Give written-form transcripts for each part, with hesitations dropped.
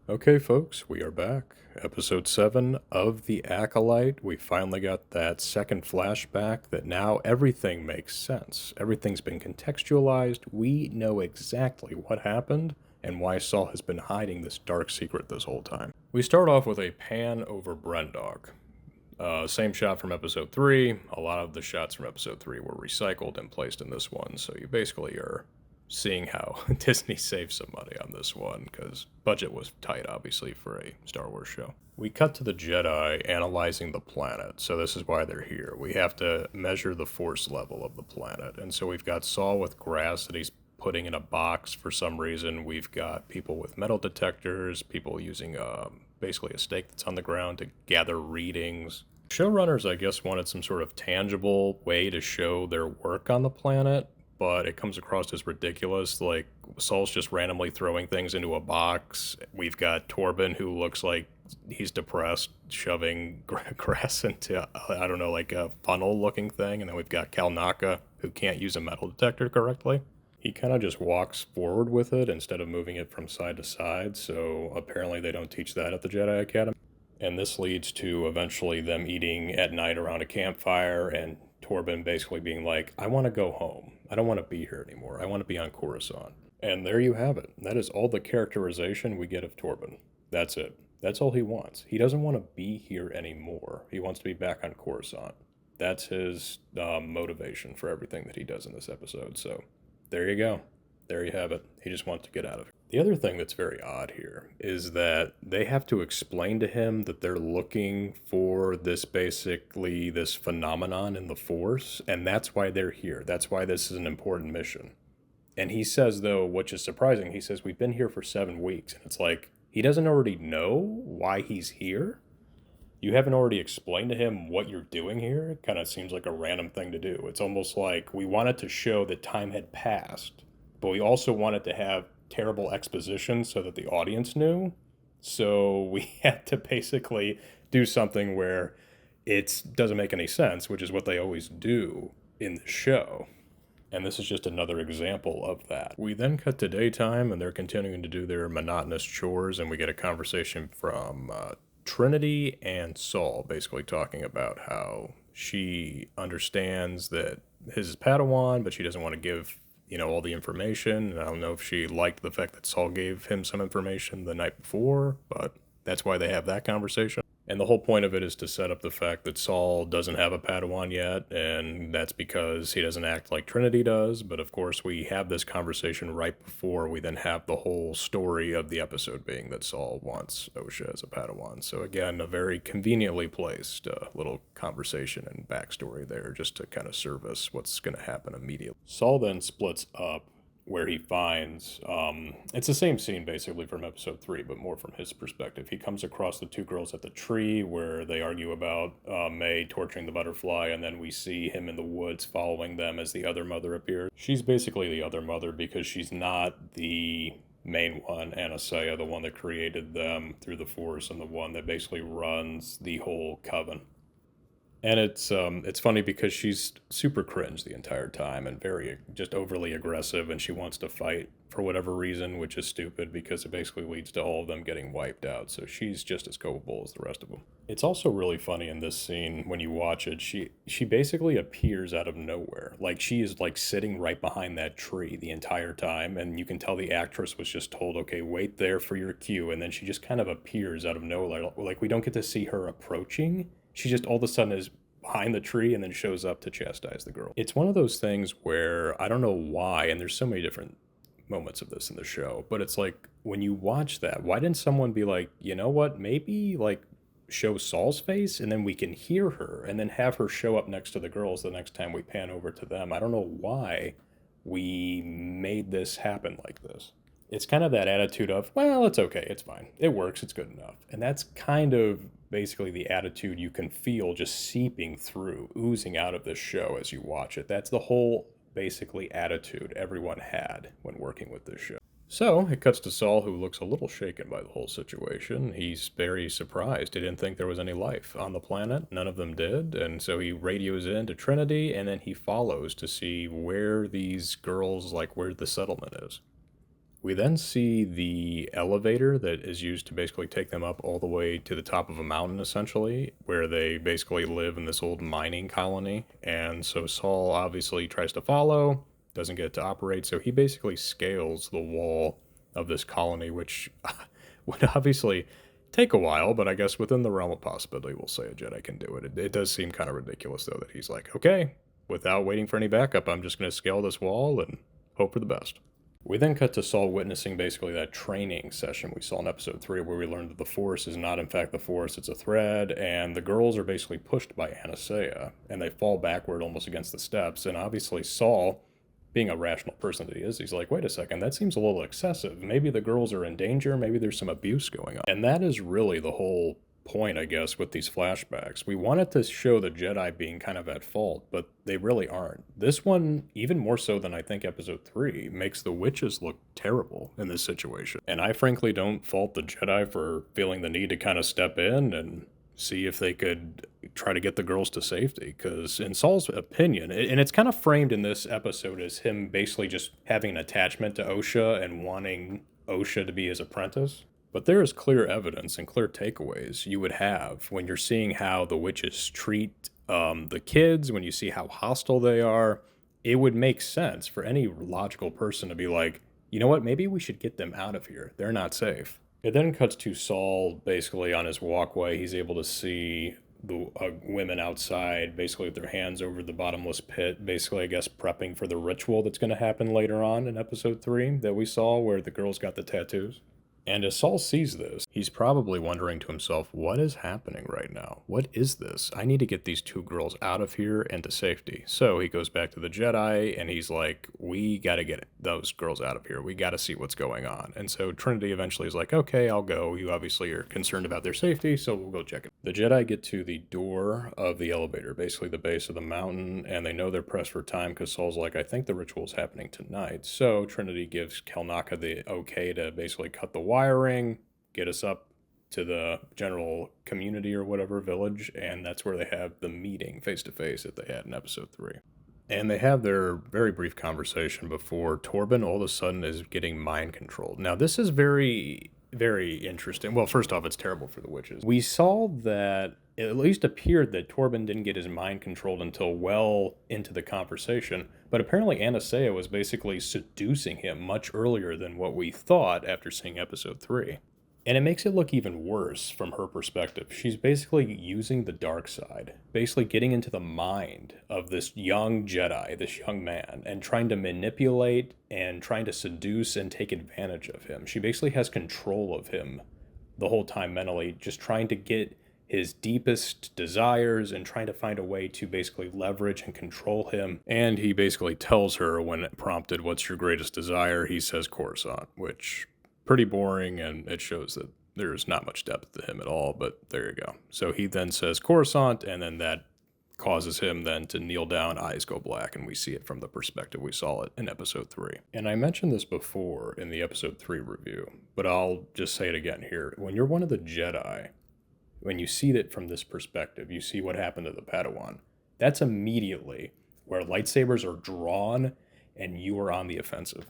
Okay, folks, we are back. Episode 7 of The Acolyte. We finally got that second flashback that now everything makes sense. Everything's been contextualized. We know exactly what happened and why Saul has been hiding this dark secret this whole time. We start off with a pan over Brendog. Same shot from episode 3. A lot of the shots from episode 3 were recycled and placed in this one, so you basically are seeing how Disney saved some money on this one, because budget was tight, obviously, for a Star Wars show. We cut to the Jedi analyzing the planet, so this is why they're here. We have to measure the force level of the planet, and so we've got Saul with grass that he's putting in a box for some reason. We've got people with metal detectors, people using basically a stake that's on the ground to gather readings. Showrunners, I guess, wanted some sort of tangible way to show their work on the planet, but it comes across as ridiculous. Like, Saul's just randomly throwing things into a box. We've got Torben, who looks like he's depressed, shoving grass into, I don't know, like a funnel looking thing. And then we've got Kalnaka, who can't use a metal detector correctly. He kind of just walks forward with it instead of moving it from side to side, so apparently they don't teach that at the Jedi Academy. And this leads to eventually them eating at night around a campfire and Torben basically being like, I want to go home. I don't want to be here anymore. I want to be on Coruscant. And there you have it. That is all the characterization we get of Torben. That's it. That's all he wants. He doesn't want to be here anymore. He wants to be back on Coruscant. That's his motivation for everything that he does in this episode. So there you go. There you have it. He just wants to get out of it. The other thing that's very odd here is that they have to explain to him that they're looking for this phenomenon in the Force, and that's why they're here. That's why this is an important mission. And he says, though, which is surprising, he says, we've been here for 7 weeks. And it's like, he doesn't already know why he's here? You haven't already explained to him what you're doing here? It kind of seems like a random thing to do. It's almost like we wanted to show that time had passed, but we also wanted to have terrible exposition so that the audience knew. So we had to basically do something where it doesn't make any sense, which is what they always do in the show. And this is just another example of that. We then cut to daytime, and they're continuing to do their monotonous chores, and we get a conversation from Trinity and Saul, basically talking about how she understands that his Padawan, but she doesn't want to give all the information. And I don't know if she liked the fact that Saul gave him some information the night before, but that's why they have that conversation. And the whole point of it is to set up the fact that Saul doesn't have a Padawan yet, and that's because he doesn't act like Trinity does. But of course, we have this conversation right before we then have the whole story of the episode being that Saul wants Osha as a Padawan. So again, a very conveniently placed little conversation and backstory there just to kind of service what's going to happen immediately. Saul then splits up where he finds it's the same scene basically from episode 3, but more from his perspective. He comes across the 2 girls at the tree where they argue about May torturing the butterfly, and then we see him in the woods following them as the other mother appears. She's basically the other mother because she's not the main one, Anasaya, the one that created them through the Force and the one that basically runs the whole coven. And it's funny because she's super cringe the entire time and very just overly aggressive, and she wants to fight for whatever reason, which is stupid because it basically leads to all of them getting wiped out. So she's just as culpable as the rest of them. It's also really funny in this scene when you watch it. She basically appears out of nowhere. Like, she is like sitting right behind that tree the entire time, and you can tell the actress was just told, okay, wait there for your cue, and then she just kind of appears out of nowhere. Like, we don't get to see her approaching. She just all of a sudden is behind the tree and then shows up to chastise the girl. It's one of those things where I don't know why, and there's so many different moments of this in the show, but it's like when you watch that, why didn't someone be like, you know what, maybe like show Saul's face and then we can hear her and then have her show up next to the girls the next time we pan over to them? I don't know why we made this happen like this. It's kind of that attitude of, well, it's okay, it's fine, it works, it's good enough. And that's kind of basically the attitude you can feel just seeping through, oozing out of this show as you watch it. That's the whole, basically, attitude everyone had when working with this show. So it cuts to Saul, who looks a little shaken by the whole situation. He's very surprised. He didn't think there was any life on the planet. None of them did. And so he radios in to Trinity, and then he follows to see where these girls, like where the settlement is. We then see the elevator that is used to basically take them up all the way to the top of a mountain, essentially, where they basically live in this old mining colony. And so Saul obviously tries to follow, doesn't get to operate, so he basically scales the wall of this colony, which would obviously take a while, but I guess within the realm of possibility, we'll say a Jedi can do it. It does seem kind of ridiculous, though, that he's like, okay, without waiting for any backup, I'm just going to scale this wall and hope for the best. We then cut to Saul witnessing basically that training session we saw in episode 3, where we learned that the Force is not in fact the Force, it's a thread, and the girls are basically pushed by Anastasia, and they fall backward almost against the steps, and obviously Saul, being a rational person that he is, he's like, wait a second, that seems a little excessive. Maybe the girls are in danger, maybe there's some abuse going on. And that is really the whole point, I guess, with these flashbacks. We wanted to show the Jedi being kind of at fault, but they really aren't. This one, even more so than I think episode 3, makes the witches look terrible in this situation. And I frankly don't fault the Jedi for feeling the need to kind of step in and see if they could try to get the girls to safety, because in Saul's opinion, and it's kind of framed in this episode as him basically just having an attachment to Osha and wanting Osha to be his apprentice. But there is clear evidence and clear takeaways you would have when you're seeing how the witches treat the kids, when you see how hostile they are. It would make sense for any logical person to be like, you know what, maybe we should get them out of here. They're not safe. It then cuts to Saul basically on his walkway. He's able to see the women outside, basically with their hands over the bottomless pit, basically, I guess, prepping for the ritual that's going to happen later on in episode 3 that we saw where the girls got the tattoos. And as Saul sees this, he's probably wondering to himself, what is happening right now? What is this? I need to get these 2 girls out of here and to safety. So he goes back to the Jedi and he's like, we got to get those girls out of here. We got to see what's going on. And so Trinity eventually is like, okay, I'll go. You obviously are concerned about their safety, so we'll go check it. The Jedi get to the door of the elevator, basically the base of the mountain, and they know they're pressed for time because Saul's like, I think the ritual is happening tonight. So Trinity gives Kelnaka the okay to basically cut the wiring, get us up to the general community or whatever village, and that's where they have the meeting face-to-face that they had in episode 3. And they have their very brief conversation before Torben all of a sudden is getting mind controlled. Now, this is very, very interesting. Well, first off, it's terrible for the witches. We saw that it at least appeared that Torben didn't get his mind controlled until well into the conversation, but apparently Anastasia was basically seducing him much earlier than what we thought after seeing episode 3. And it makes it look even worse from her perspective. She's basically using the dark side, basically getting into the mind of this young Jedi, this young man, and trying to manipulate and trying to seduce and take advantage of him. She basically has control of him the whole time mentally, just trying to get his deepest desires and trying to find a way to basically leverage and control him. And he basically tells her when prompted, what's your greatest desire? He says Coruscant, which pretty boring, and it shows that there's not much depth to him at all, but there you go. So he then says Coruscant, and then that causes him then to kneel down, eyes go black, and we see it from the perspective we saw it in episode 3. And I mentioned this before in the episode 3 review, but I'll just say it again here. When you're one of the Jedi, when you see it from this perspective, you see what happened to the Padawan. That's immediately where lightsabers are drawn and you are on the offensive.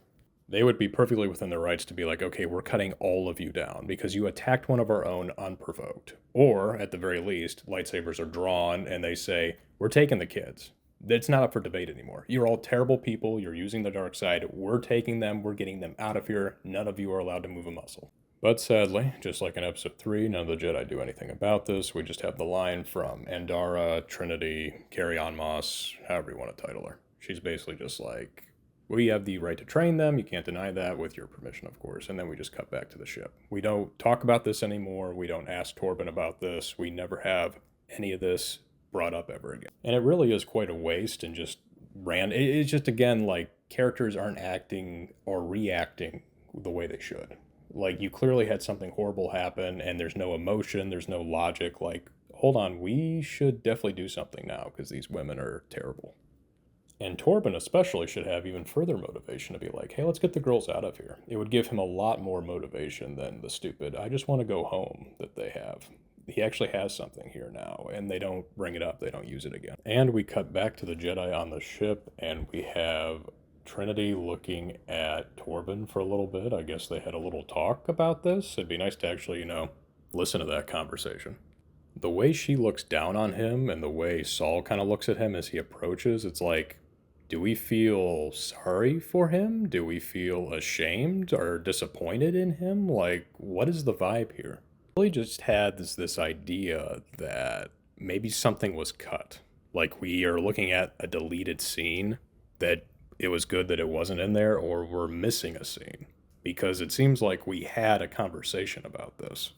They would be perfectly within their rights to be like, okay, we're cutting all of you down because you attacked one of our own unprovoked. Or, at the very least, lightsabers are drawn and they say, we're taking the kids. It's not up for debate anymore. You're all terrible people. You're using the dark side. We're taking them. We're getting them out of here. None of you are allowed to move a muscle. But sadly, just like in episode 3, none of the Jedi do anything about this. We just have the line from Andara, Trinity, Carrie-On Moss, however you want to title her. She's basically just like, we have the right to train them. You can't deny that, with your permission, of course. And then we just cut back to the ship. We don't talk about this anymore. We don't ask Torben about this. We never have any of this brought up ever again. And it really is quite a waste and just it's just, again, like, characters aren't acting or reacting the way they should. Like, you clearly had something horrible happen and there's no emotion, there's no logic. Like, hold on, we should definitely do something now because these women are terrible. And Torben especially should have even further motivation to be like, hey, let's get the girls out of here. It would give him a lot more motivation than the stupid, I just want to go home that they have. He actually has something here now, and they don't bring it up. They don't use it again. And we cut back to the Jedi on the ship, and we have Trinity looking at Torben for a little bit. I guess they had a little talk about this. It'd be nice to actually, listen to that conversation. The way she looks down on him and the way Saul kind of looks at him as he approaches, it's like, do we feel sorry for him? Do we feel ashamed or disappointed in him? Like, what is the vibe here? I really just had this idea that maybe something was cut. Like we are looking at a deleted scene that it was good that it wasn't in there, or we're missing a scene. Because it seems like we had a conversation about this.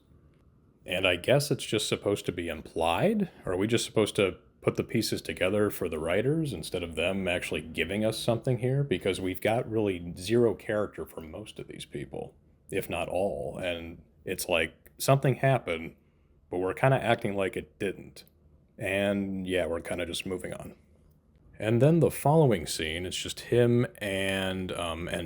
And I guess it's just supposed to be implied? Or are we just supposed to put the pieces together for the writers instead of them actually giving us something here? Because we've got really zero character for most of these people, if not all. And it's like something happened, but we're kind of acting like it didn't. And yeah, we're kind of just moving on. And then the following scene, it's just him and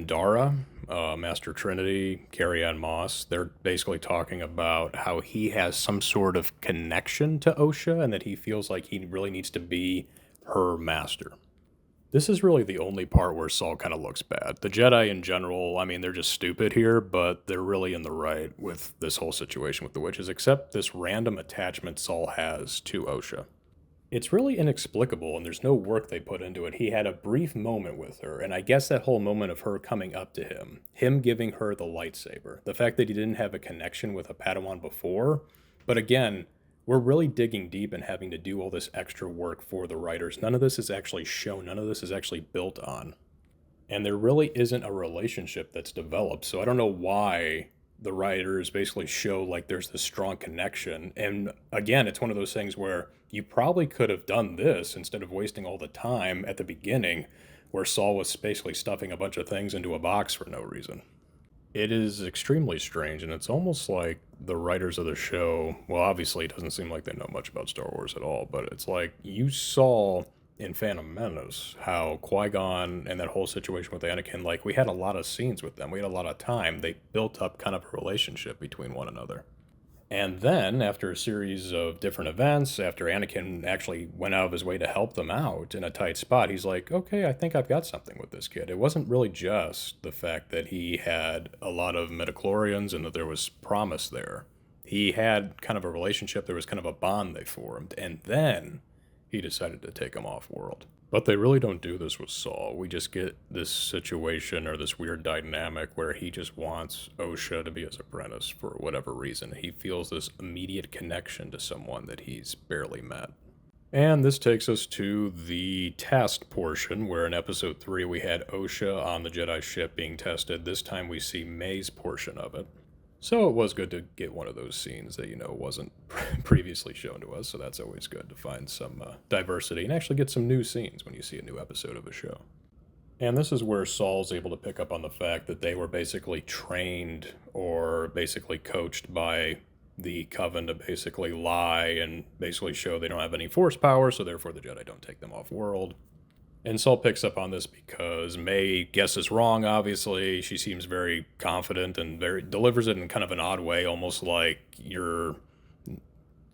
Dara, Master Trinity, Carrie Ann Moss. They're basically talking about how he has some sort of connection to Osha and that he feels like he really needs to be her master. This is really the only part where Saul kind of looks bad. The Jedi in general, I mean, they're just stupid here, but they're really in the right with this whole situation with the witches, except this random attachment Saul has to Osha. It's really inexplicable, and there's no work they put into it. He had a brief moment with her, and I guess that whole moment of her coming up to him giving her the lightsaber, the fact that he didn't have a connection with a Padawan before. But again, we're really digging deep and having to do all this extra work for the writers. None of this is actually shown, none of this is actually built on. And there really isn't a relationship that's developed, so I don't know why the writers basically show like there's this strong connection. And again, it's one of those things where you probably could have done this instead of wasting all the time at the beginning where Saul was basically stuffing a bunch of things into a box for no reason. It is extremely strange, and it's almost like the writers of the show, well, obviously it doesn't seem like they know much about Star Wars at all, but it's like you saw in Phantom Menace how Qui-Gon and that whole situation with Anakin, like we had a lot of scenes with them. We had a lot of time. They built up kind of a relationship between one another. And then, after a series of different events, after Anakin actually went out of his way to help them out in a tight spot, he's like, okay, I think I've got something with this kid. It wasn't really just the fact that he had a lot of midichlorians and that there was promise there. He had kind of a relationship, there was kind of a bond they formed, and then he decided to take him off-world. But they really don't do this with Saul. We just get this situation or this weird dynamic where he just wants Osha to be his apprentice for whatever reason. He feels this immediate connection to someone that he's barely met. And this takes us to the test portion, where in episode 3 we had Osha on the Jedi ship being tested. This time we see May's portion of it. So it was good to get one of those scenes that, wasn't previously shown to us, so that's always good to find some diversity and actually get some new scenes when you see a new episode of a show. And this is where Saul's able to pick up on the fact that they were basically trained or basically coached by the Coven to basically lie and basically show they don't have any force power, so therefore the Jedi don't take them off-world. And Saul picks up on this because May guesses wrong, obviously. She seems very confident and delivers it in kind of an odd way, almost like you're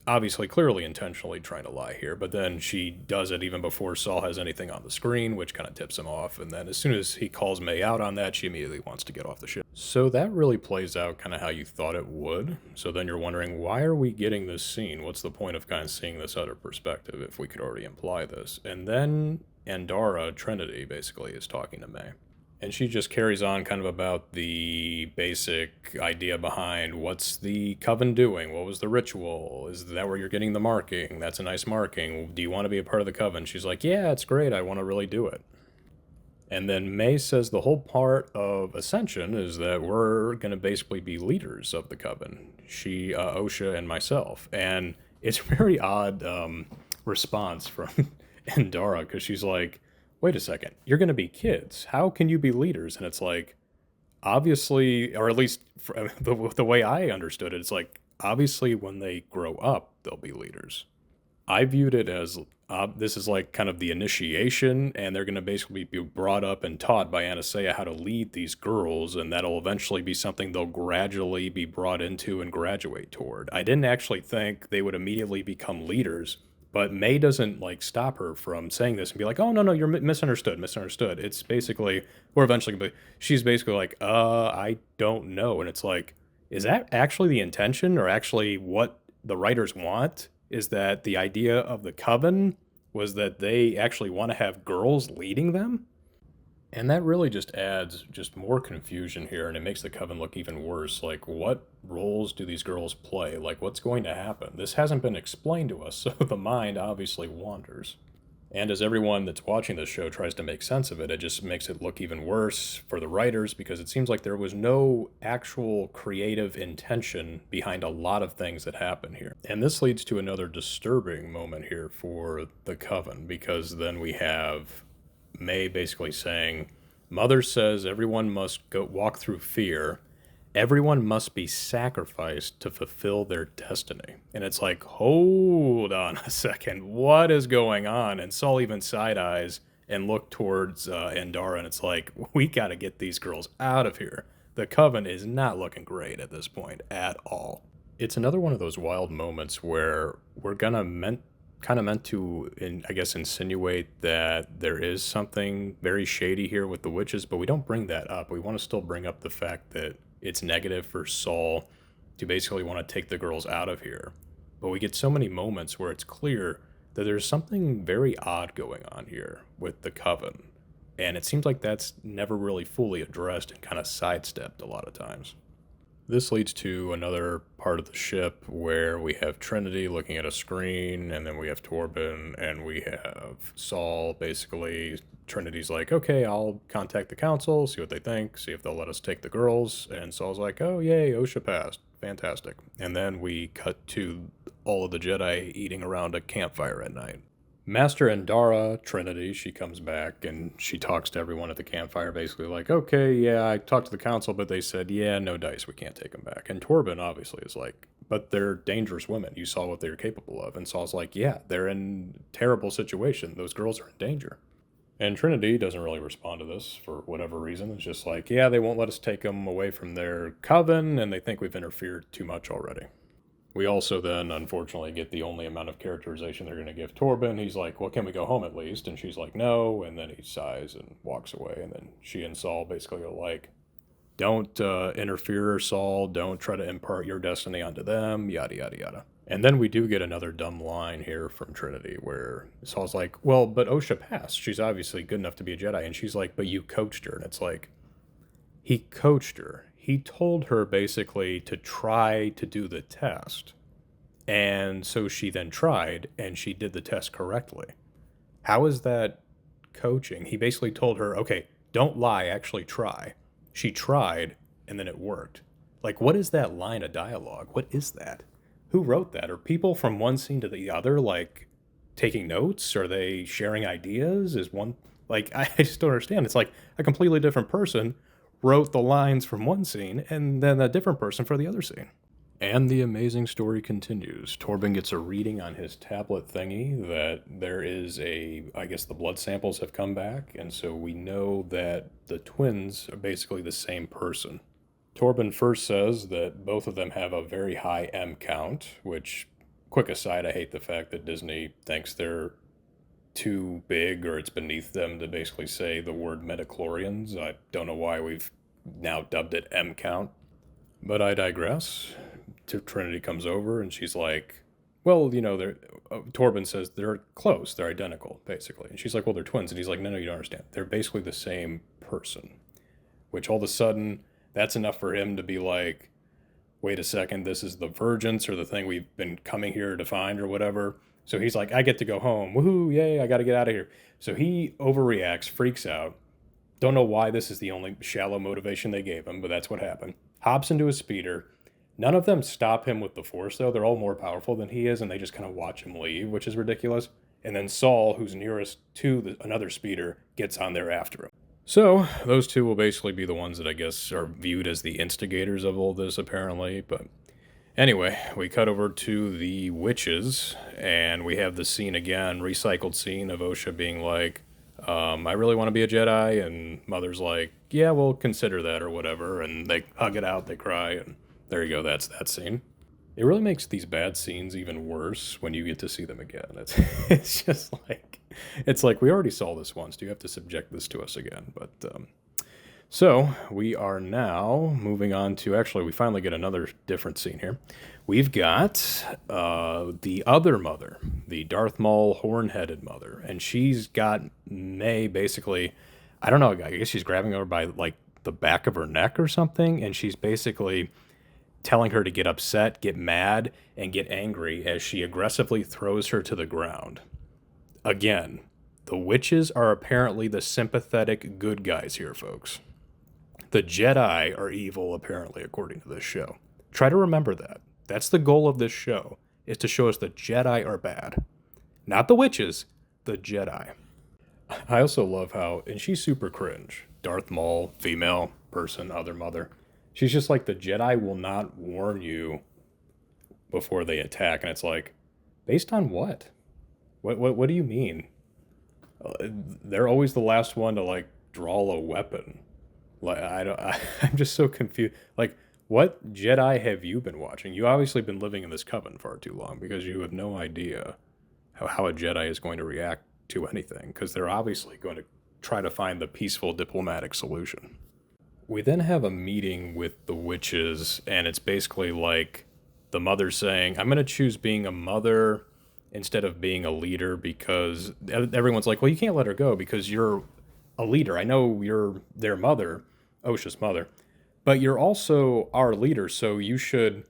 obviously clearly intentionally trying to lie here. But then she does it even before Saul has anything on the screen, which kind of tips him off. And then as soon as he calls May out on that, she immediately wants to get off the ship. So that really plays out kind of how you thought it would. So then you're wondering, why are we getting this scene? What's the point of kind of seeing this other perspective if we could already imply this? And then Andara, Trinity, basically, is talking to May. And she just carries on kind of about the basic idea behind what's the Coven doing? What was the ritual? Is that where you're getting the marking? That's a nice marking. Do you want to be a part of the Coven? She's like, yeah, it's great. I want to really do it. And then May says the whole part of Ascension is that we're going to basically be leaders of the Coven. She, Osha, and myself. And it's a very odd response from Andara, because she's like, wait a second, you're going to be kids. How can you be leaders? And it's like, obviously, or at least the way I understood it, it's like, obviously when they grow up, they'll be leaders. I viewed it as this is like kind of the initiation, and they're going to basically be brought up and taught by Anastasia how to lead these girls, and that'll eventually be something they'll gradually be brought into and graduate toward. I didn't actually think they would immediately become leaders, But May doesn't like stop her from saying this and be like, "Oh no, you're misunderstood." It's basically, or eventually, but she's basically like, I don't know," and it's like, is that actually the intention, or actually what the writers want? Is that the idea of the coven was that they actually want to have girls leading them? And that really just adds just more confusion here, and it makes the coven look even worse. Like, what roles do these girls play? Like, what's going to happen? This hasn't been explained to us, so the mind obviously wanders. And as everyone that's watching this show tries to make sense of it, it just makes it look even worse for the writers because it seems like there was no actual creative intention behind a lot of things that happen here. And this leads to another disturbing moment here for the coven because then we have May basically saying, "Mother says everyone must go walk through fear. Everyone must be sacrificed to fulfill their destiny." And it's like, hold on a second. What is going on? And Saul even side eyes and look towards Andara, and it's like, we got to get these girls out of here. The coven is not looking great at this point at all. It's another one of those wild moments where we're gonna kind of meant to, I guess, insinuate that there is something very shady here with the witches, but we don't bring that up. We want to still bring up the fact that it's negative for Saul to basically want to take the girls out of here. But we get so many moments where it's clear that there's something very odd going on here with the coven. And it seems like that's never really fully addressed and kind of sidestepped a lot of times. This leads to another part of the ship where we have Trinity looking at a screen, and then we have Torben, and we have Saul. Basically, Trinity's like, "Okay, I'll contact the council, see what they think, see if they'll let us take the girls." And Saul's like, "Oh, yay, OSHA passed. Fantastic." And then we cut to all of the Jedi eating around a campfire at night. Master Andara, Trinity, she comes back and she talks to everyone at the campfire, basically like, "Okay, yeah, I talked to the council, but they said, yeah, no dice, we can't take them back." And Torben obviously is like, "But they're dangerous women. You saw what they're capable of." And Saul's like, "Yeah, they're in terrible situation. Those girls are in danger." And Trinity doesn't really respond to this for whatever reason. It's just like, "Yeah, they won't let us take them away from their coven, and they think we've interfered too much already." We also then, unfortunately, get the only amount of characterization they're going to give Torben. He's like, "Well, can we go home at least?" And she's like, "No." And then he sighs and walks away. And then she and Saul basically are like, "Don't interfere, Saul. Don't try to impart your destiny onto them, yada, yada, yada." And then we do get another dumb line here from Trinity where Saul's like, "Well, but OSHA passed. She's obviously good enough to be a Jedi." And she's like, "But you coached her." And it's like, he coached her. He told her basically to try to do the test. And so she then tried and she did the test correctly. How is that coaching? He basically told her, "Okay, don't lie, actually try." She tried and then it worked. Like, what is that line of dialogue? What is that? Who wrote that? Are people from one scene to the other like taking notes? Are they sharing ideas? Is one like, I just don't understand. It's like a completely different person wrote the lines from one scene and then a different person for the other scene. And the amazing story continues. Torben gets a reading on his tablet thingy that there is I guess the blood samples have come back, and so we know that the twins are basically the same person. Torben first says that both of them have a very high M count, which, quick aside, I hate the fact that Disney thinks they're too big or it's beneath them to basically say the word metachlorians. I don't know why we've now dubbed it M count, but I digress. Trinity comes over and she's like, "Well, they're." Torben says they're close, they're identical, basically, and she's like, "Well, they're twins," and he's like, "No, you don't understand. They're basically the same person." Which all of a sudden, that's enough for him to be like, "Wait a second, this is the Virgins or the thing we've been coming here to find or whatever." So he's like, "I get to go home. Woohoo, yay, I got to get out of here." So he overreacts, freaks out. Don't know why this is the only shallow motivation they gave him, but that's what happened. Hops into a speeder. None of them stop him with the Force, though. They're all more powerful than he is, and they just kind of watch him leave, which is ridiculous. And then Saul, who's nearest to another speeder, gets on there after him. So those two will basically be the ones that I guess are viewed as the instigators of all this, apparently. But anyway, we cut over to the witches, and we have the scene again, recycled scene of OSHA being like, "I really want to be a Jedi," and Mother's like, "Yeah, we'll consider that," or whatever, and they hug it out, they cry, and there you go, that's that scene. It really makes these bad scenes even worse when you get to see them again. It's it's just like it's like we already saw this once. Do you have to subject this to us again? But so we are now moving on to actually we finally get another different scene here. We've got the other mother, the Darth Maul horn-headed mother, and she's got May basically. I don't know. I guess she's grabbing her by like the back of her neck or something, and she's basically telling her to get upset, get mad, and get angry as she aggressively throws her to the ground. Again, the witches are apparently the sympathetic good guys here, folks. The Jedi are evil, apparently, according to this show. Try to remember that. That's the goal of this show, is to show us the Jedi are bad. Not the witches, the Jedi. I also love how, and she's super cringe. Darth Maul, female person, other mother. She's just like, the Jedi will not warn you before they attack. And it's like, based on what? What do you mean? They're always the last one to like draw a weapon. Like I don't. I'm just so confused. Like, what Jedi have you been watching? You obviously been living in this coven far too long because you have no idea how a Jedi is going to react to anything. Because they're obviously going to try to find the peaceful diplomatic solution. We then have a meeting with the witches, and it's basically like the mother saying, I'm going to choose being a mother instead of being a leader because everyone's like, well, you can't let her go because you're a leader. I know you're their mother, Osha's mother, but you're also our leader, so you should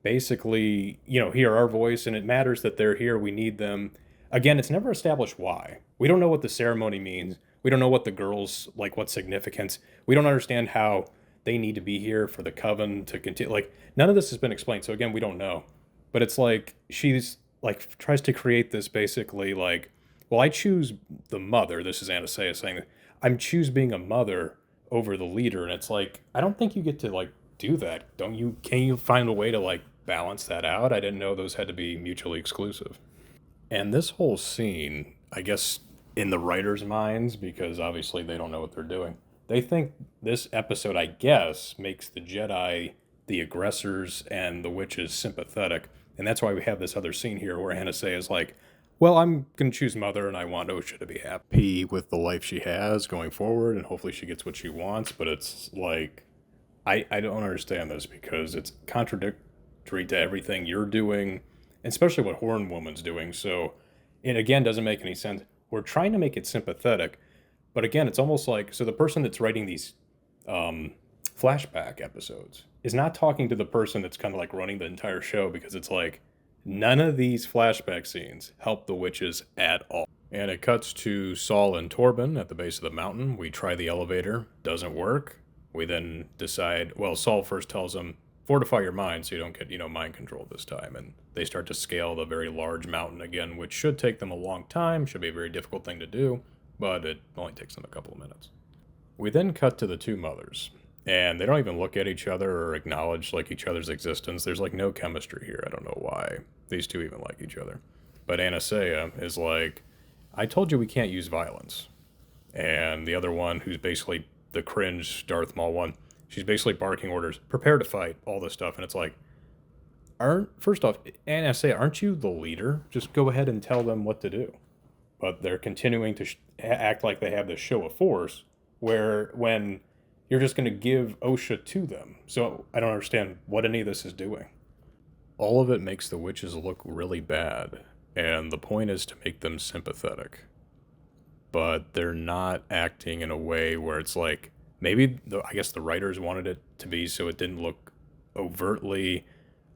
basically, hear our voice, and it matters that they're here. We need them. Again, it's never established why. We don't know what the ceremony means. We don't know what the girls, like, what significance. We don't understand how they need to be here for the coven to continue. Like, none of this has been explained, so again, we don't know. But it's like, she's, like, tries to create this basically, like, well, I choose the mother. This is Anastasia saying that. I'm choose being a mother over the leader. And it's like, I don't think you get to, like, do that. Don't you? Can you find a way to, like, balance that out? I didn't know those had to be mutually exclusive. And this whole scene, I guess, in the writers' minds, because obviously they don't know what they're doing, they think this episode, I guess, makes the Jedi the aggressors and the witches sympathetic. And that's why we have this other scene here where Anastasia is like, well, I'm going to choose Mother, and I want Osha to be happy with the life she has going forward, and hopefully she gets what she wants. But it's like, I don't understand this because it's contradictory to everything you're doing, especially what Horn Woman's doing. So it again doesn't make any sense. We're trying to make it sympathetic, but again, it's almost like, so the person that's writing these flashback episodes is not talking to the person that's kind of like running the entire show, because it's like none of these flashback scenes help the witches at all. And it cuts to Saul and Torben at the base of the mountain. We try the elevator, doesn't work. We then decide, well, Saul first tells them, fortify your mind so you don't get, mind control this time. And they start to scale the very large mountain again, which should take them a long time, should be a very difficult thing to do, but it only takes them a couple of minutes. We then cut to the two mothers, and they don't even look at each other or acknowledge like each other's existence. There's like no chemistry here. I don't know why these two even like each other. But Anastasia is like, I told you we can't use violence. And the other one, who's basically the cringe Darth Maul one, she's basically barking orders, prepare to fight, all this stuff. And it's like, first off, Anastasia, aren't you the leader? Just go ahead and tell them what to do. But they're continuing to act like they have this show of force, where when you're just going to give Osha to them. So I don't understand what any of this is doing. All of it makes the witches look really bad, and the point is to make them sympathetic. But they're not acting in a way where it's like, maybe, I guess the writers wanted it to be so it didn't look overtly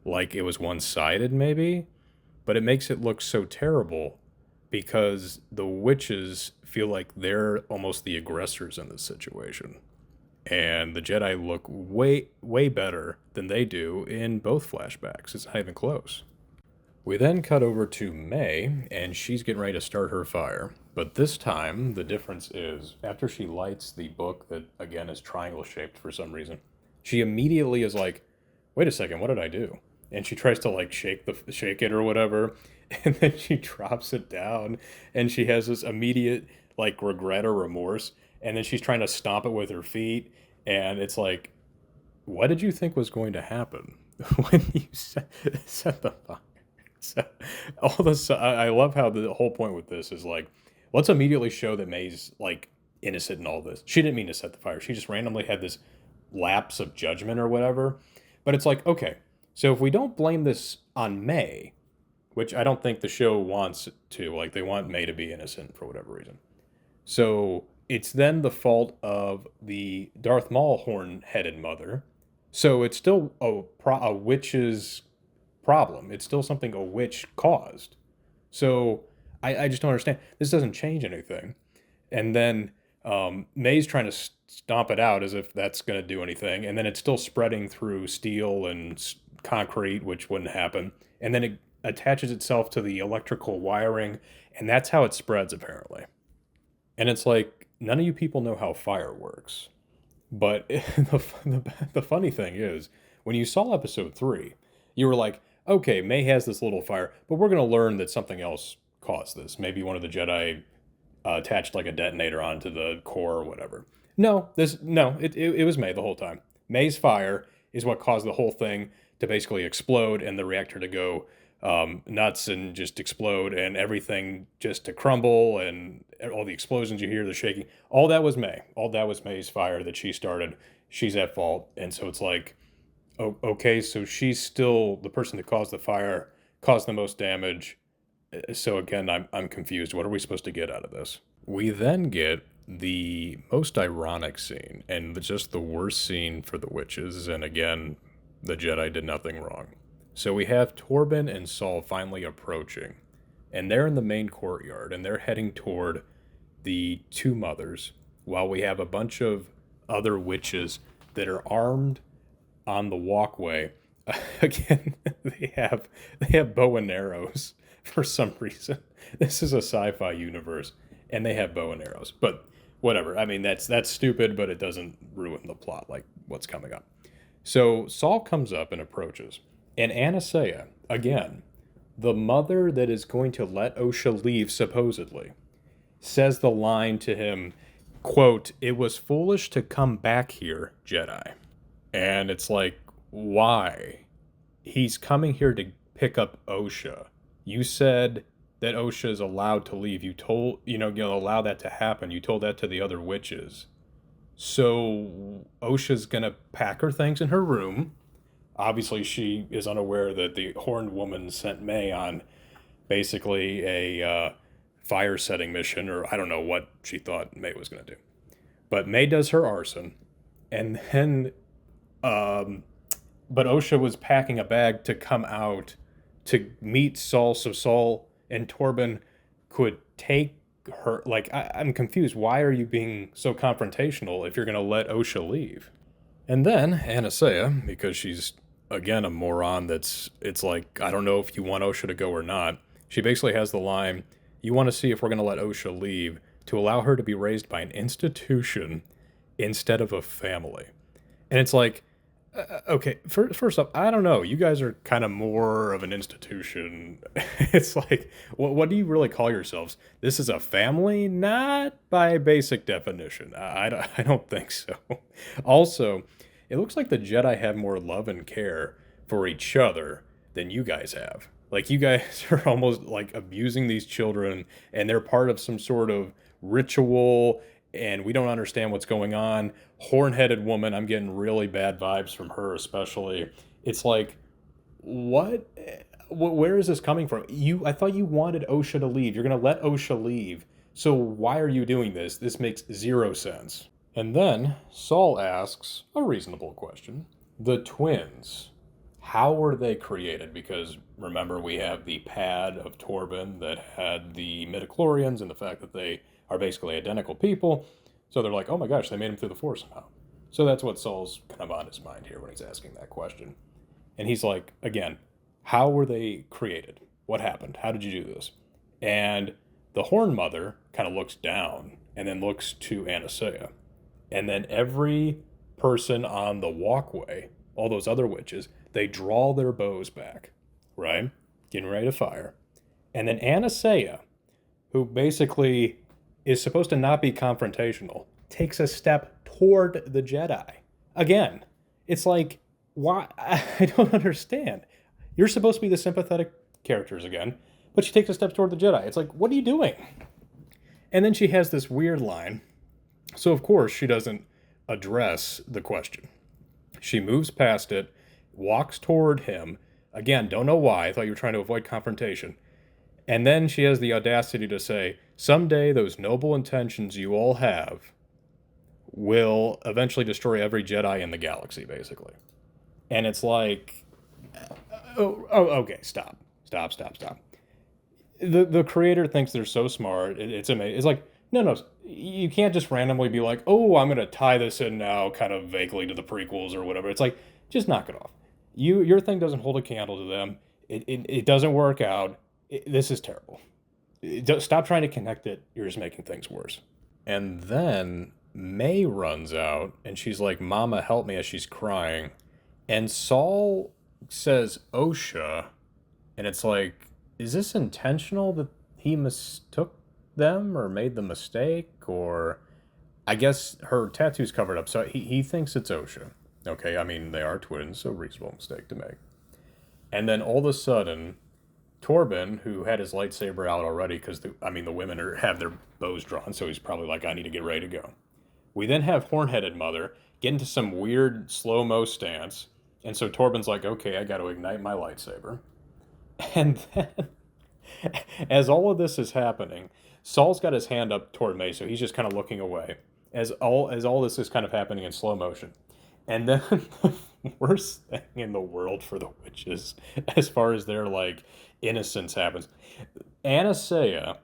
like it was one-sided, maybe, but it makes it look so terrible because the witches feel like they're almost the aggressors in this situation. And the Jedi look way, way better than they do in both flashbacks. It's not even close. We then cut over to May, and she's getting ready to start her fire. But this time, the difference is, after she lights the book that, again, is triangle-shaped for some reason, she immediately is like, wait a second, what did I do? And she tries to, like, shake it or whatever, and then she drops it down, and she has this immediate, like, regret or remorse, and then she's trying to stomp it with her feet, and it's like, what did you think was going to happen? when you set the fire. So, all this, I love how the whole point with this is like, let's immediately show that May's like innocent in all this. She didn't mean to set the fire. She just randomly had this lapse of judgment or whatever. But it's like, okay, so if we don't blame this on May, which I don't think the show wants to, like they want May to be innocent for whatever reason. So it's then the fault of the Darth Maul horn-headed mother. So it's still a witch's problem. It's still something a witch caused. So I just don't understand. This doesn't change anything. And then May's trying to stomp it out as if that's going to do anything. And then it's still spreading through steel and concrete, which wouldn't happen. And then it attaches itself to the electrical wiring. And that's how it spreads, apparently. And it's like, none of you people know how fire works. But the funny thing is, when you saw episode 3, you were like, okay, May has this little fire, but we're going to learn that something else caused this. Maybe one of the Jedi attached like a detonator onto the core or whatever. It was May the whole time. May's fire is what caused the whole thing to basically explode and the reactor to go nuts and just explode and everything just to crumble and all the explosions you hear, the shaking. All that was May. All that was May's fire that she started. She's at fault. And so it's like, oh, okay, so she's still the person that caused the fire, caused the most damage. So again, I'm confused. What are we supposed to get out of this? We then get the most ironic scene and just the worst scene for the witches. And again, the Jedi did nothing wrong. So we have Torben and Saul finally approaching, and they're in the main courtyard, and they're heading toward the two mothers, while we have a bunch of other witches that are armed on the walkway. Again, they have bow and arrows for some reason. This is a sci-fi universe, and they have bow and arrows. But whatever. I mean, that's stupid, but it doesn't ruin the plot like what's coming up. So Saul comes up and approaches. And Anastasia, again, the mother that is going to let Osha leave, supposedly, says the line to him, quote, "It was foolish to come back here, Jedi." And it's like, why? He's coming here to pick up Osha. You said that Osha is allowed to leave. You told, you'll allow that to happen. You told that to the other witches. So Osha's going to pack her things in her room. Obviously, she is unaware that the horned woman sent May on basically a fire setting mission, or I don't know what she thought May was going to do. But May does her arson, and then, but Osha was packing a bag to come out to meet Saul, so Saul and Torben could take her. Like, I'm confused. Why are you being so confrontational if you're going to let Osha leave? And then Anastasia, because she's again a moron, it's like, I don't know if you want Osha to go or not. She basically has the line, you want to see if we're going to let Osha leave to allow her to be raised by an institution instead of a family. And it's like, okay, first up, I don't know. You guys are kind of more of an institution. It's like, what do you really call yourselves? This is a family? Not by basic definition. I don't think so. Also, it looks like the Jedi have more love and care for each other than you guys have. Like, you guys are almost like abusing these children, and they're part of some sort of ritual, and we don't understand what's going on. Horn-headed woman, I'm getting really bad vibes from her especially. It's like, what? Where is this coming from? I thought you wanted Osha to leave. You're going to let Osha leave. So why are you doing this? This makes zero sense. And then Saul asks a reasonable question. The twins, how were they created? Because remember, we have the pad of Torben that had the midichlorians and the fact that they are basically identical people. So they're like, oh my gosh, they made him through the Force somehow. So that's what Saul's kind of on his mind here when he's asking that question. And he's like, again, how were they created? What happened? How did you do this? And the Horn Mother kind of looks down and then looks to Anastasia. And then every person on the walkway, all those other witches, they draw their bows back, right? Getting ready to fire. And then Anastasia, who basically is supposed to not be confrontational, takes a step toward the Jedi. Again, it's like, Why? I don't understand. You're supposed to be the sympathetic characters again, but she takes a step toward the Jedi. It's like, what are you doing? And then she has this weird line. So, of course, she doesn't address the question. She moves past it, walks toward him. Again, don't know why. I thought you were trying to avoid confrontation. And then she has the audacity to say, someday those noble intentions you all have will eventually destroy every Jedi in the galaxy, basically. And it's like, okay, stop. The creator thinks they're so smart. It's amazing. It's like, no, you can't just randomly be like, oh, I'm gonna tie this in now, kind of vaguely to the prequels or whatever. It's like, just knock it off. Your thing doesn't hold a candle to them. It doesn't work out. This is terrible. Stop trying to connect it. You're just making things worse. And then May runs out and she's like, Mama, help me, as she's crying. And Saul says OSHA, and it's like, is this intentional that he mistook them or made the mistake? Or I guess her tattoo's covered up, so he thinks it's OSHA. Okay, I mean, they are twins, so reasonable mistake to make. And then all of a sudden, Torben, who had his lightsaber out already, because the women have their bows drawn, so he's probably like, I need to get ready to go. We then have Horn-Headed Mother get into some weird slow-mo stance, and so Torben's like, okay, I got to ignite my lightsaber. And then, as all of this is happening, Saul's got his hand up toward May, so he's just kind of looking away as all this is kind of happening in slow motion. And then the worst thing in the world for the witches, as far as their like innocence happens, Anastasia,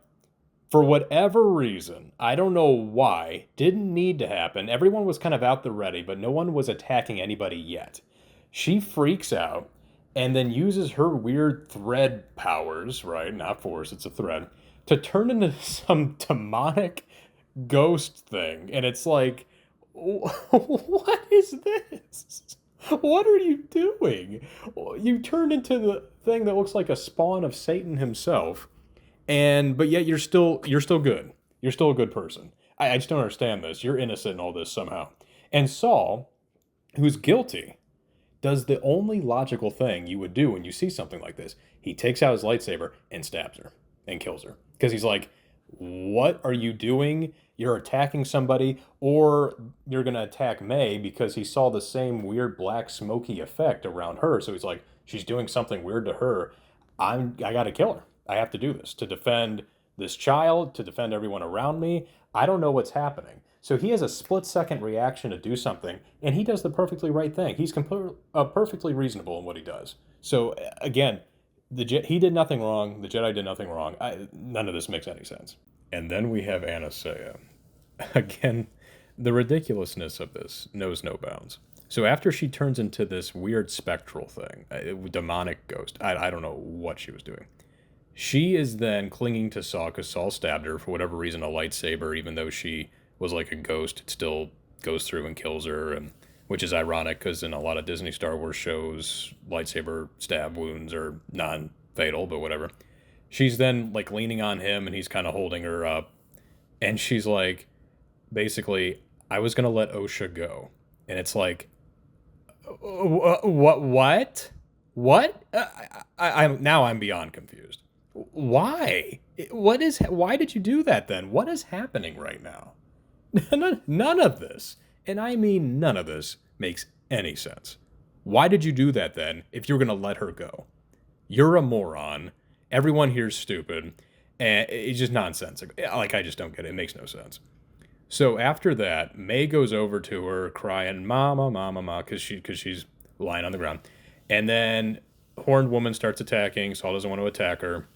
for whatever reason, I don't know why, didn't need to happen. Everyone was kind of out the ready, but no one was attacking anybody yet. She freaks out and then uses her weird thread powers, right? Not force, it's a thread, to turn into some demonic ghost thing. And it's like, what is this? What are you doing? You turned into the thing that looks like a spawn of Satan himself, and but yet you're still good. You're still a good person. I just don't understand this. You're innocent in all this somehow. And Saul, who's guilty, does the only logical thing you would do when you see something like this. He takes out his lightsaber and stabs her and kills her. Because he's like, what are you doing? You're attacking somebody, or you're going to attack May, because he saw the same weird black smoky effect around her. So he's like, she's doing something weird to her. I got to kill her. I have to do this to defend this child, to defend everyone around me. I don't know what's happening. So he has a split second reaction to do something, and he does the perfectly right thing. He's perfectly reasonable in what he does. So again, he did nothing wrong. The Jedi did nothing wrong. None of this makes any sense. And then we have Anastasia. Again, the ridiculousness of this knows no bounds. So after she turns into this weird spectral thing, demonic ghost, I don't know what she was doing. She is then clinging to Saul because Saul stabbed her for whatever reason, a lightsaber, even though she was like a ghost, it still goes through and kills her, and which is ironic because in a lot of Disney Star Wars shows, lightsaber stab wounds are non-fatal, but whatever. She's then like leaning on him, and he's kind of holding her up, and she's like, basically, I was gonna let OSHA go, and it's like, what? What? I'm beyond confused. Why? Why did you do that then? What is happening right now? None of this, and I mean none of this, makes any sense. Why did you do that then if you were going to let her go? You're a moron. Everyone here's stupid. And it's just nonsense. Like, I just don't get it. It makes no sense. So after that, May goes over to her crying, Mama, Mama, Mama, because she's lying on the ground. And then Horned Woman starts attacking. Saul doesn't want to attack her.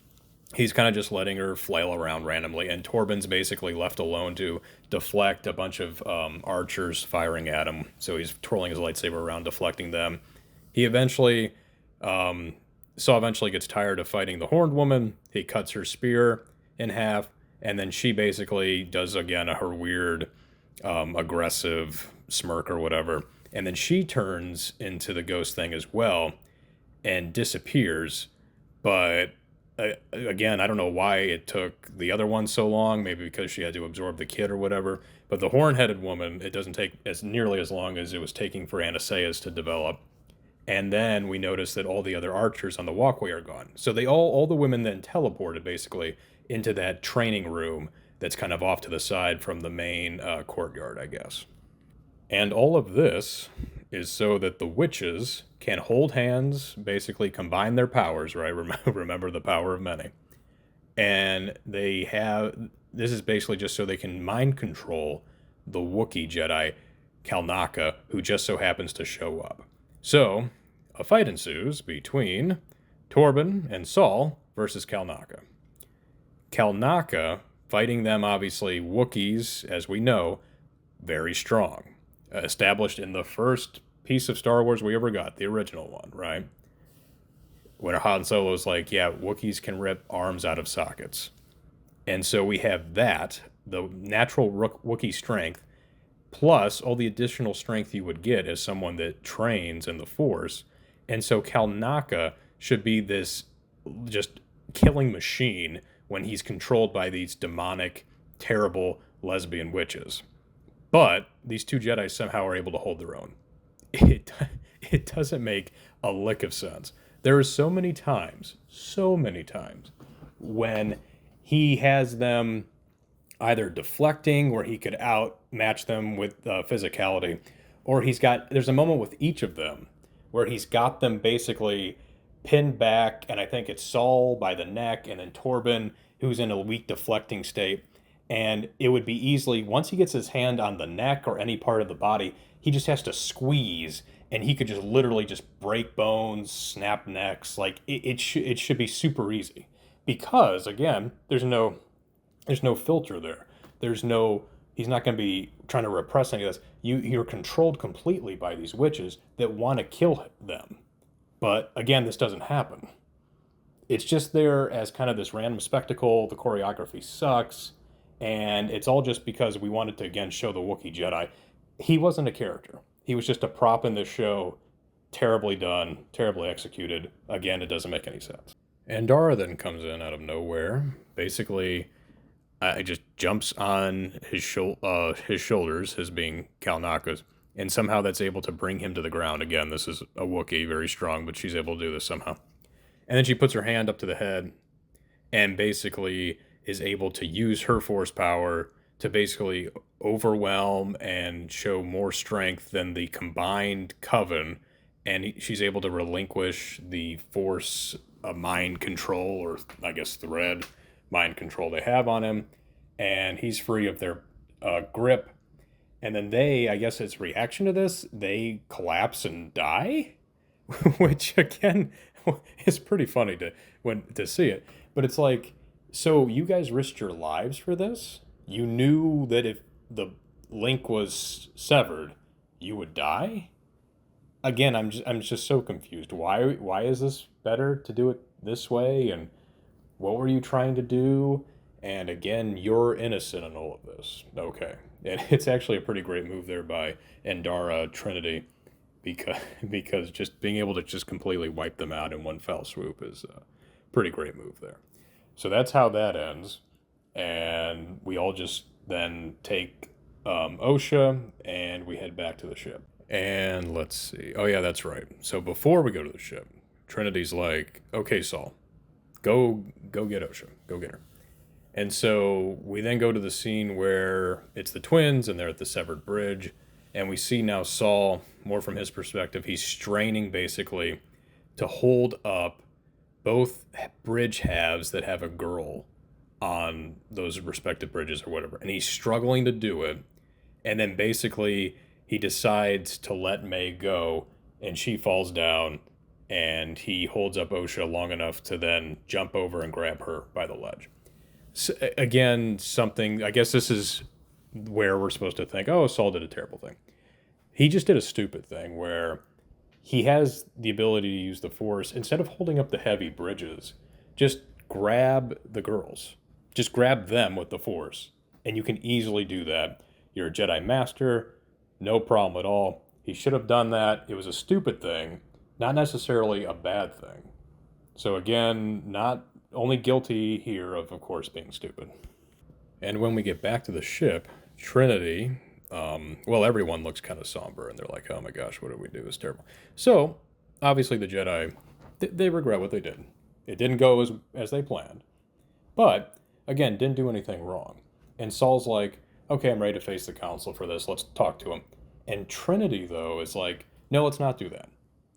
He's kind of just letting her flail around randomly, and Torben's basically left alone to deflect a bunch of archers firing at him. So he's twirling his lightsaber around, deflecting them. He eventually, Saul eventually gets tired of fighting the Horned Woman. He cuts her spear in half, and then she basically does again her weird, aggressive smirk or whatever, and then she turns into the ghost thing as well, and disappears, but again, I don't know why it took the other one so long. Maybe because she had to absorb the kid or whatever. But the horn-headed woman, it doesn't take as nearly as long as it was taking for Anastasia's to develop. And then we notice that all the other archers on the walkway are gone. So all the women then teleported basically into that training room that's kind of off to the side from the main courtyard, I guess. And all of this is so that the witches can hold hands, basically combine their powers, right? Remember the power of many. And this is basically just so they can mind control the Wookiee Jedi, Kalnaka, who just so happens to show up. So, a fight ensues between Torben and Saul versus Kalnaka. Kalnaka, fighting them, obviously, Wookiees, as we know, very strong. Established in the first piece of Star Wars we ever got, the original one, right? When Han Solo's like, yeah, Wookiees can rip arms out of sockets. And so we have that, the natural Wookiee strength, plus all the additional strength you would get as someone that trains in the Force. And so Kalnaka should be this just killing machine when he's controlled by these demonic, terrible lesbian witches. But these two Jedi somehow are able to hold their own. It, it doesn't make a lick of sense. There are so many times, when he has them either deflecting where he could outmatch them with physicality, or there's a moment with each of them where he's got them basically pinned back, and I think it's Saul by the neck, and then Torben, who's in a weak deflecting state. And it would be easily, once he gets his hand on the neck or any part of the body, he just has to squeeze, and he could just literally just break bones, snap necks. Like it should be super easy, because again, there's no filter there. He's not going to be trying to repress any of this. You're controlled completely by these witches that want to kill them. But again, this doesn't happen. It's just there as kind of this random spectacle. The choreography sucks. And it's all just because we wanted to, again, show the Wookiee Jedi. He wasn't a character. He was just a prop in this show. Terribly done, terribly executed. Again, it doesn't make any sense. And Dara then comes in out of nowhere. Basically, it just jumps on his shoulders, his being Kalnaka's, and somehow that's able to bring him to the ground. Again, this is a Wookiee, very strong, but she's able to do this somehow. And then she puts her hand up to the head and basically is able to use her force power to basically overwhelm and show more strength than the combined coven. And she's able to relinquish the force mind control, or I guess thread mind control they have on him. And he's free of their grip. And then I guess it's reaction to this, they collapse and die, which again is pretty funny to see it. But it's like, so you guys risked your lives for this? You knew that if the link was severed, you would die? Again, I'm just so confused. Why is this better to do it this way? And what were you trying to do? And again, you're innocent in all of this. Okay. And it's actually a pretty great move there by Endara Trinity, because just being able to just completely wipe them out in one fell swoop is a pretty great move there. So that's how that ends. And we all just then take Osha and we head back to the ship. And let's see. Oh, yeah, that's right. So before we go to the ship, Trinity's like, okay, Saul, go get Osha. Go get her. And so we then go to the scene where it's the twins and they're at the severed bridge. And we see now Saul, more from his perspective, he's straining basically to hold up both bridge halves that have a girl on those respective bridges or whatever. And he's struggling to do it. And then basically he decides to let May go, and she falls down, and he holds up Osha long enough to then jump over and grab her by the ledge. So, again, I guess this is where we're supposed to think, oh, Saul did a terrible thing. He just did a stupid thing where he has the ability to use the Force. Instead of holding up the heavy bridges, just grab the girls. Just grab them with the Force. And you can easily do that. You're a Jedi Master, no problem at all. He should have done that. It was a stupid thing, not necessarily a bad thing. So again, not only guilty here of course, being stupid. And when we get back to the ship, Trinity, everyone looks kind of somber, and they're like, oh my gosh, what did we do? It's terrible. So, obviously the Jedi, they regret what they did. It didn't go as they planned. But, again, didn't do anything wrong. And Saul's like, okay, I'm ready to face the council for this. Let's talk to him. And Trinity, though, is like, no, let's not do that.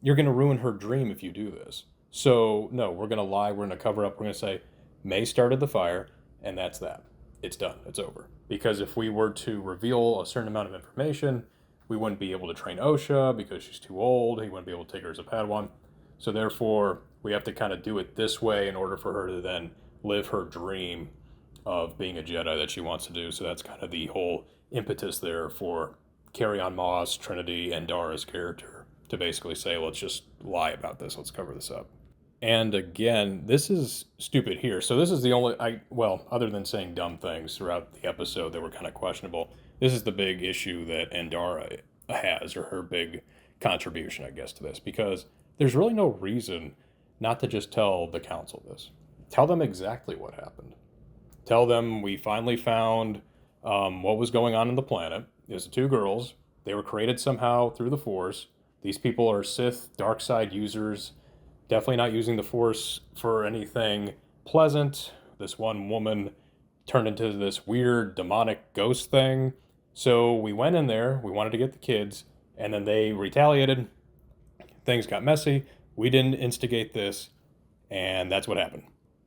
You're going to ruin her dream if you do this. So, no, we're going to lie. We're going to cover up. We're going to say, May started the fire, and that's that. It's done. It's over. Because if we were to reveal a certain amount of information, we wouldn't be able to train Osha because she's too old. He wouldn't be able to take her as a Padawan. So, therefore, we have to kind of do it this way in order for her to then live her dream of being a Jedi that she wants to do. So that's kind of the whole impetus there for Carrie-On Moss, Trinity, and Dara's character to basically say, let's just lie about this. Let's cover this up. And again, this is stupid here. So this is the only, other than saying dumb things throughout the episode that were kind of questionable, this is the big issue that Andara has, or her big contribution, I guess, to this, because there's really no reason not to just tell the council this. Tell them exactly what happened. Tell them we finally found what was going on the planet. There's the two girls. They were created somehow through the Force. These people are Sith, dark side users, definitely not using the Force for anything pleasant. This one woman turned into this weird demonic ghost thing. So we went in there. We wanted to get the kids. And then they retaliated. Things got messy. We didn't instigate this. And that's what happened.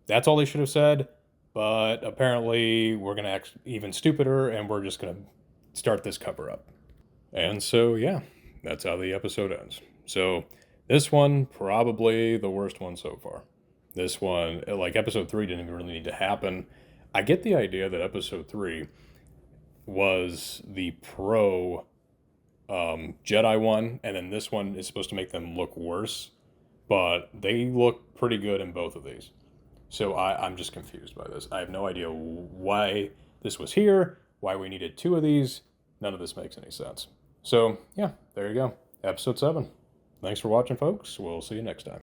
That's all they should have said, but apparently we're going to act even stupider, and we're just going to start this cover-up. And so, yeah, that's how the episode ends. So this one, probably the worst one so far. This one, like episode 3 didn't even really need to happen. I get the idea that episode 3 was the pro Jedi one, and then this one is supposed to make them look worse, but they look pretty good in both of these. So I'm just confused by this. I have no idea why this was here, why we needed 2 of these. None of this makes any sense. So, yeah, there you go. Episode 7. Thanks for watching, folks. We'll see you next time.